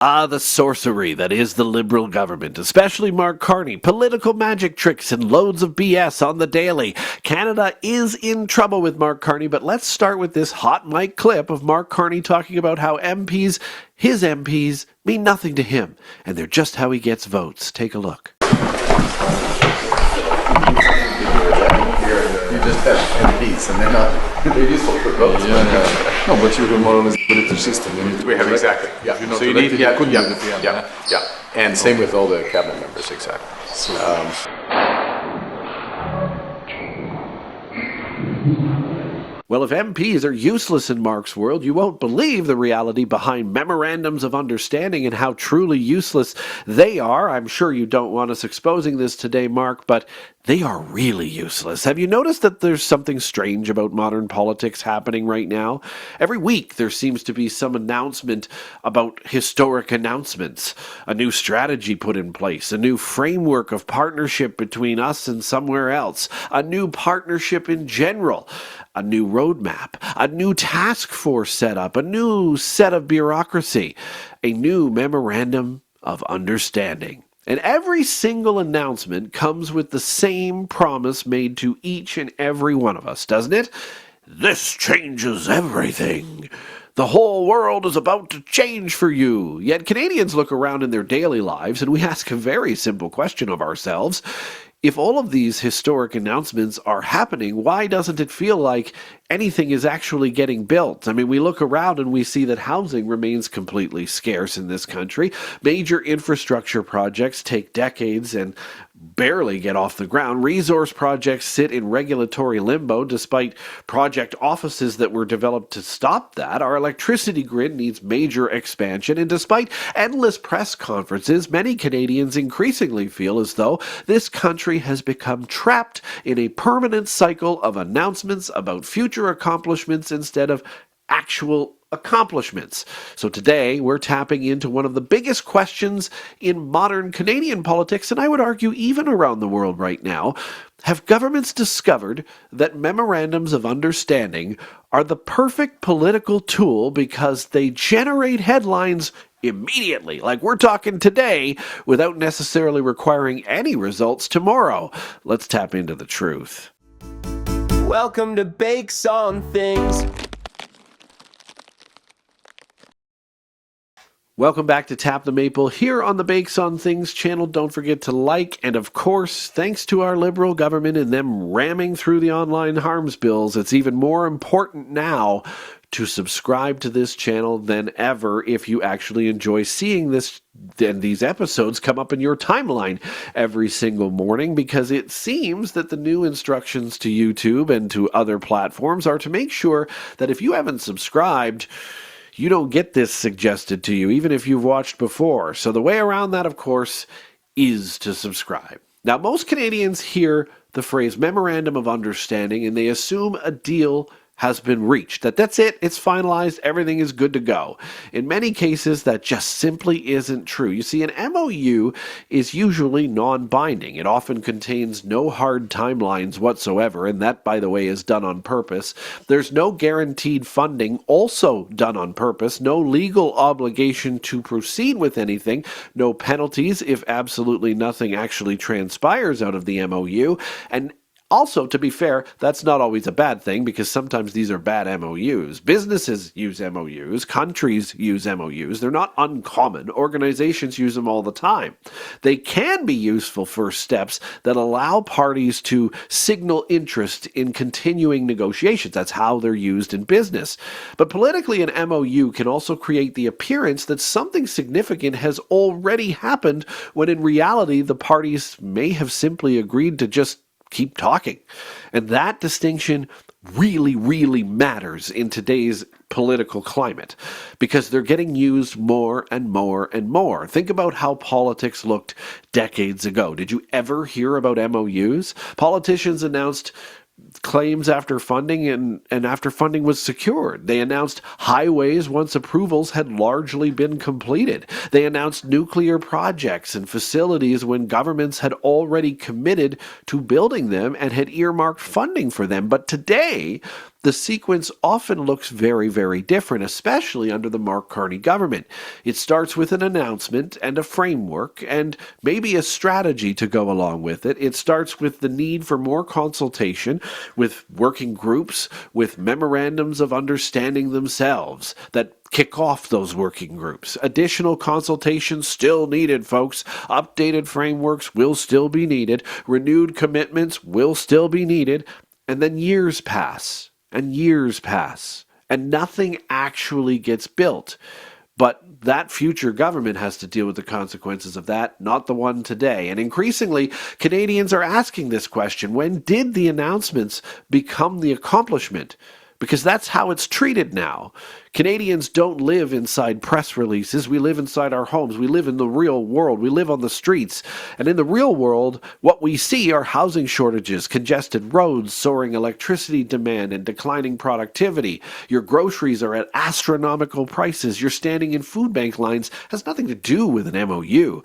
Ah, the sorcery that is the Liberal government, especially Mark Carney, political magic tricks and loads of BS on the daily. Canada is in trouble with Mark Carney, but let's start with this hot mic clip of Mark Carney talking about how his MPs, mean nothing to him, and they're just how he gets votes. Take a look. You just have MPs and they're useful for votes. Yeah. No, but you have more or less the political system. We have exactly. Yeah. If you're not So you need elected, you couldn't be the PM, yeah. And same with all the cabinet members, exactly. So, Well, if MPs are useless in Mark's world, you won't believe the reality behind Memorandums of Understanding and how truly useless they are. I'm sure you don't want us exposing this today, Mark, but they are really useless. Have you noticed that there's something strange about modern politics happening right now? Every week there seems to be some announcement about historic announcements, a new strategy put in place, a new framework of partnership between us and somewhere else, a new partnership in general, a new roadmap, a new task force set up, a new set of bureaucracy, a new Memorandum of Understanding. And every single announcement comes with the same promise made to each and every one of us, doesn't it? This changes everything. The whole world is about to change for you. Yet Canadians look around in their daily lives and we ask a very simple question of ourselves. If all of these historic announcements are happening, why doesn't it feel like anything is actually getting built? I mean, we look around and we see that housing remains completely scarce in this country. Major infrastructure projects take decades and barely get off the ground. Resource projects sit in regulatory limbo despite project offices that were developed to stop that. Our electricity grid needs major expansion, and despite endless press conferences, many Canadians increasingly feel as though this country has become trapped in a permanent cycle of announcements about future accomplishments instead of actual accomplishments. So today we're tapping into one of the biggest questions in modern Canadian politics, and I would argue even around the world right now. Have governments discovered that memorandums of understanding are the perfect political tool because they generate headlines immediately, like we're talking today, without necessarily requiring any results tomorrow? Let's tap into the truth. Welcome to Bakes on Things. Welcome back to Tap the Maple here on the Bakes on Things channel. Don't forget to like, and of course, thanks to our Liberal government and them ramming through the online harms bills, it's even more important now to subscribe to this channel than ever if you actually enjoy seeing this and these episodes come up in your timeline every single morning, because it seems that the new instructions to YouTube and to other platforms are to make sure that if you haven't subscribed, you don't get this suggested to you, even if you've watched before. So the way around that, of course, is to subscribe. Now, most Canadians hear the phrase Memorandum of Understanding and they assume a deal has been reached, that's it, it's finalized, everything is good to go. In many cases, that just simply isn't true. You see, an MOU is usually non-binding. It often contains no hard timelines whatsoever, and that, by the way, is done on purpose. There's no guaranteed funding, also done on purpose, no legal obligation to proceed with anything, no penalties if absolutely nothing actually transpires out of the MOU, and also, to be fair, that's not always a bad thing, because sometimes these are bad MOUs. Businesses use MOUs. Countries use MOUs. They're not uncommon. Organizations use them all the time. They can be useful first steps that allow parties to signal interest in continuing negotiations. That's how they're used in business. But politically, an MOU can also create the appearance that something significant has already happened, when in reality, the parties may have simply agreed to just keep talking. And that distinction really, really matters in today's political climate, because they're getting used more and more and more. Think about how politics looked decades ago. Did you ever hear about MOUs? Politicians announced claims after funding, and after funding was secured. They announced highways once approvals had largely been completed. They announced nuclear projects and facilities when governments had already committed to building them and had earmarked funding for them. But today, the sequence often looks very, very different, especially under the Mark Carney government. It starts with an announcement and a framework and maybe a strategy to go along with it. It starts with the need for more consultation with working groups, with memorandums of understanding themselves that kick off those working groups. Additional consultations still needed, folks. Updated frameworks will still be needed. Renewed commitments will still be needed. And then years pass. And years pass, and nothing actually gets built. But that future government has to deal with the consequences of that, not the one today. And increasingly, Canadians are asking this question: when did the announcements become the accomplishment? Because that's how it's treated now. Canadians don't live inside press releases. We live inside our homes. We live in the real world. We live on the streets. And in the real world, what we see are housing shortages, congested roads, soaring electricity demand, and declining productivity. Your groceries are at astronomical prices. You're standing in food bank lines. It has nothing to do with an MOU.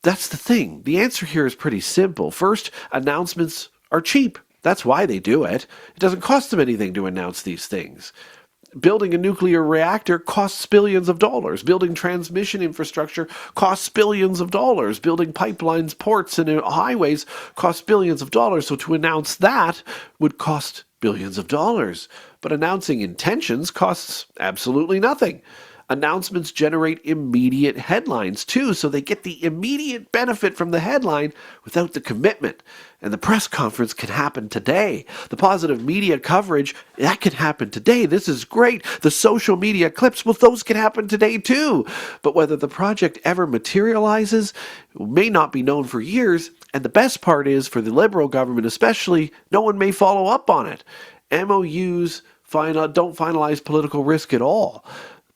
That's the thing. The answer here is pretty simple. First, announcements are cheap. That's why they do it. It doesn't cost them anything to announce these things. Building a nuclear reactor costs billions of dollars. Building transmission infrastructure costs billions of dollars. Building pipelines, ports, and highways costs billions of dollars. So to announce that would cost billions of dollars. But announcing intentions costs absolutely nothing. Announcements generate immediate headlines too, so they get the immediate benefit from the headline without the commitment. And the press conference can happen today. The positive media coverage, that can happen today. This is great. The social media clips, well, those can happen today too. But whether the project ever materializes may not be known for years. And the best part is, for the Liberal government especially, no one may follow up on it. MOUs don't finalize political risk at all.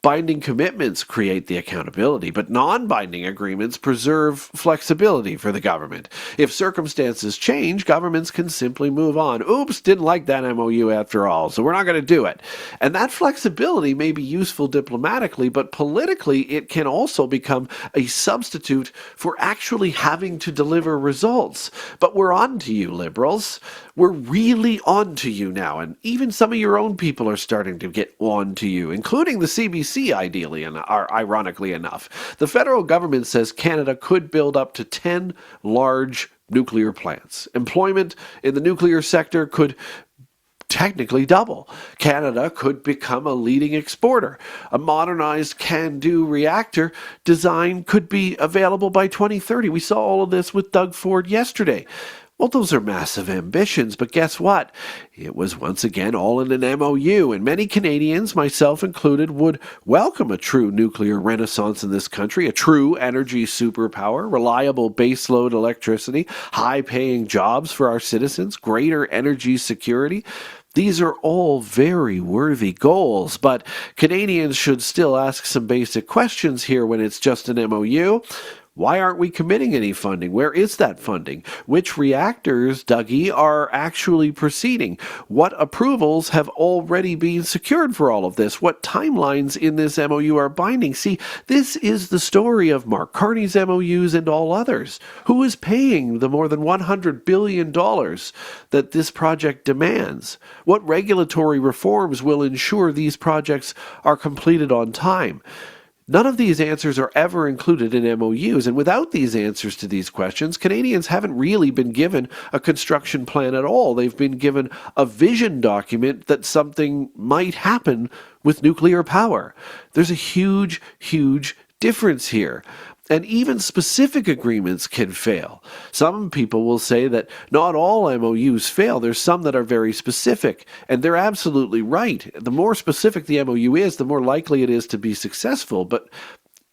Binding commitments create the accountability, but non-binding agreements preserve flexibility for the government. If circumstances change, governments can simply move on. Oops, didn't like that MOU after all, so we're not going to do it. And that flexibility may be useful diplomatically, but politically it can also become a substitute for actually having to deliver results. But we're on to you, Liberals. We're really on to you now, and even some of your own people are starting to get on to you, including the CBC, ironically enough. The federal government says Canada could build up to 10 large nuclear plants. Employment in the nuclear sector could technically double. Canada could become a leading exporter. A modernized CANDU reactor design could be available by 2030. We saw all of this with Doug Ford yesterday. Well, those are massive ambitions, but guess what? It was once again all in an MOU, and many Canadians, myself included, would welcome a true nuclear renaissance in this country, a true energy superpower, reliable baseload electricity, high-paying jobs for our citizens, greater energy security. These are all very worthy goals, but Canadians should still ask some basic questions here when it's just an MOU. Why aren't we committing any funding? Where is that funding? Which reactors, Dougie, are actually proceeding? What approvals have already been secured for all of this? What timelines in this MOU are binding? See, this is the story of Mark Carney's MOUs and all others. Who is paying the more than $100 billion that this project demands? What regulatory reforms will ensure these projects are completed on time? None of these answers are ever included in MOUs, and without these answers to these questions, Canadians haven't really been given a construction plan at all. They've been given a vision document that something might happen with nuclear power. There's a huge, huge difference here. And even specific agreements can fail. Some people will say that not all MOUs fail. There's some that are very specific, and they're absolutely right. The more specific the MOU is, the more likely it is to be successful. But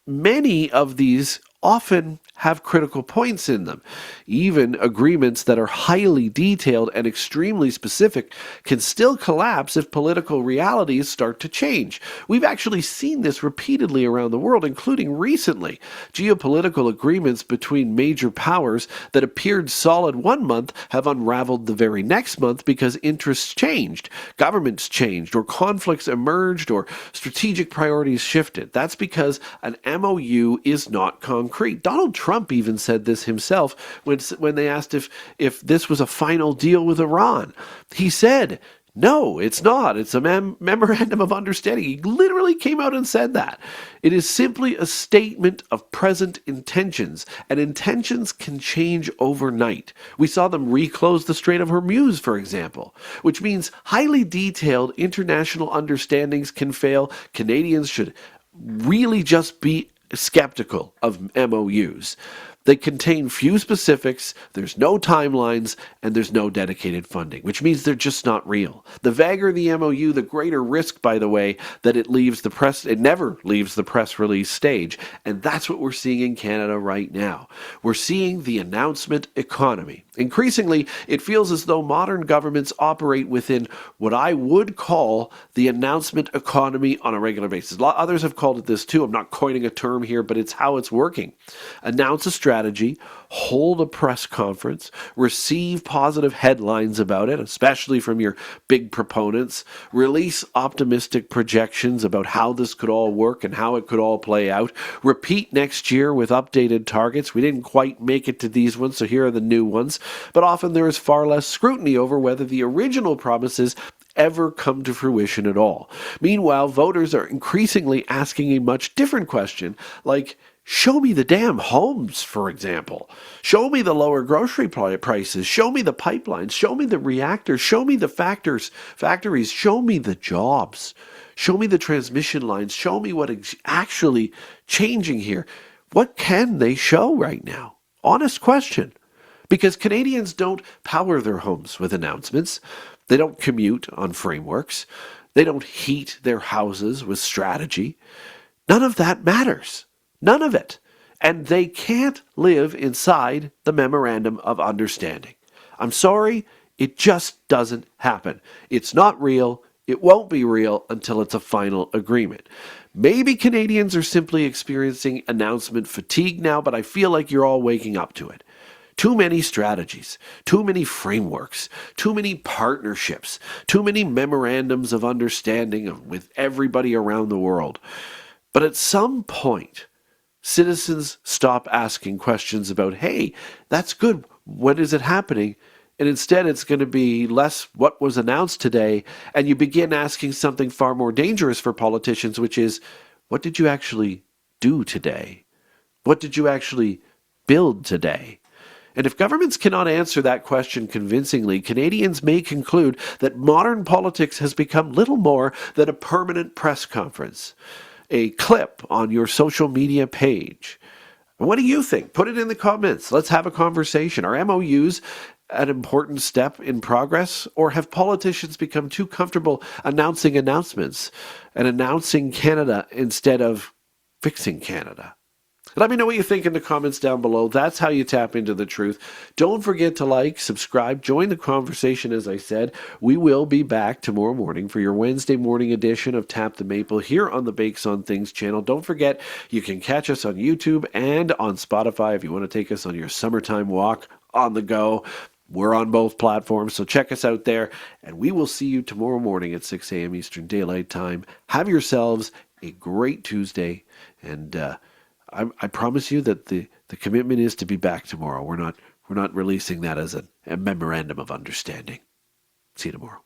many of these often have critical points in them. Even agreements that are highly detailed and extremely specific can still collapse if political realities start to change. We've actually seen this repeatedly around the world, including recently. Geopolitical agreements between major powers that appeared solid one month have unraveled the very next month because interests changed, governments changed, or conflicts emerged, or strategic priorities shifted. That's because an MOU is not concrete. Donald Trump even said this himself when they asked if this was a final deal with Iran. He said, No, it's not. It's a memorandum of understanding. He literally came out and said that. It is simply a statement of present intentions, and intentions can change overnight. We saw them reclose the Strait of Hormuz, for example, which means highly detailed international understandings can fail. Canadians should really just be skeptical of MOUs. They contain few specifics, there's no timelines, and there's no dedicated funding, which means they're just not real. The vaguer the MOU, the greater risk, by the way, that it never leaves the press release stage. And that's what we're seeing in Canada right now. We're seeing the announcement economy. Increasingly, it feels as though modern governments operate within what I would call the announcement economy on a regular basis. Others have called it this too. I'm not coining a term here, but it's how it's working. Announce a strategy, hold a press conference, receive positive headlines about it, especially from your big proponents, release optimistic projections about how this could all work and how it could all play out, repeat next year with updated targets. We didn't quite make it to these ones, so here are the new ones. But often there is far less scrutiny over whether the original promises ever come to fruition at all. Meanwhile, voters are increasingly asking a much different question, like, show me the damn homes, for example. Show me the lower grocery prices. Show me the pipelines. Show me the reactors. Show me the factories. Show me the jobs. Show me the transmission lines. Show me what is actually changing here. What can they show right now? Honest question. Because Canadians don't power their homes with announcements. They don't commute on frameworks. They don't heat their houses with strategy. None of that matters. None of it. And they can't live inside the Memorandum of Understanding. I'm sorry, it just doesn't happen. It's not real. It won't be real until it's a final agreement. Maybe Canadians are simply experiencing announcement fatigue now, but I feel like you're all waking up to it. Too many strategies, too many frameworks, too many partnerships, too many memorandums of understanding with everybody around the world. But at some point, citizens stop asking questions about, hey, that's good, when is it happening? And instead it's going to be less what was announced today, and you begin asking something far more dangerous for politicians, which is, what did you actually do today? What did you actually build today? And if governments cannot answer that question convincingly, Canadians may conclude that modern politics has become little more than a permanent press conference, a clip on your social media page. What do you think? Put it in the comments. Let's have a conversation. Are MOUs an important step in progress, or have politicians become too comfortable announcing announcements and announcing Canada instead of fixing Canada? Let me know what you think in the comments down below. That's how you tap into the truth. Don't forget to like, subscribe, join the conversation, as I said. We will be back tomorrow morning for your Wednesday morning edition of Tap the Maple here on the Bakes on Things channel. Don't forget, you can catch us on YouTube and on Spotify if you want to take us on your summertime walk on the go. We're on both platforms, so check us out there. And we will see you tomorrow morning at 6 a.m. Eastern Daylight Time. Have yourselves a great Tuesday, and I promise you that the commitment is to be back tomorrow. We're not releasing that as a memorandum of understanding. See you tomorrow.